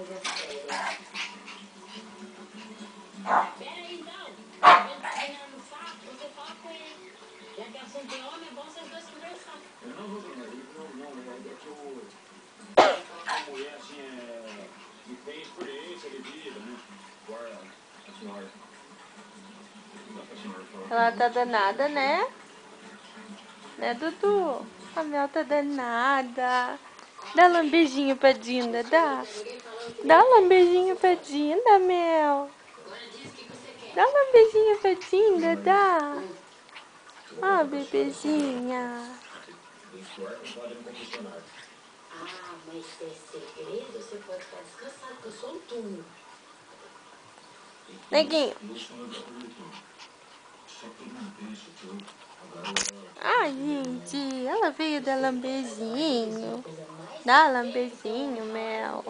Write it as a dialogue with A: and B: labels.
A: coisa séria. Peraí, então. Ele tá ganhando no saco, você fala com ele. Já que assunto é homem, é bom vocês dois conversar.
B: Eu não vou dormir, é que a mulher, assim, tem experiência de vida, né? Agora, a senhora...
C: Ela tá danada, né? Né, Dudu? A Mel tá danada. Dá lambejinho pra Dinda, dá. Dá lambejinho pra Dinda, Mel. Dá lambejinho pra Dinda, dá. Ah, bebezinha.
A: Ah, mas se é segredo, você pode ficar descansado, que eu sou um túmulo.
C: Neguinho. Ai, gente, ela veio dar lambejinho. Dá lambejinho, Mel.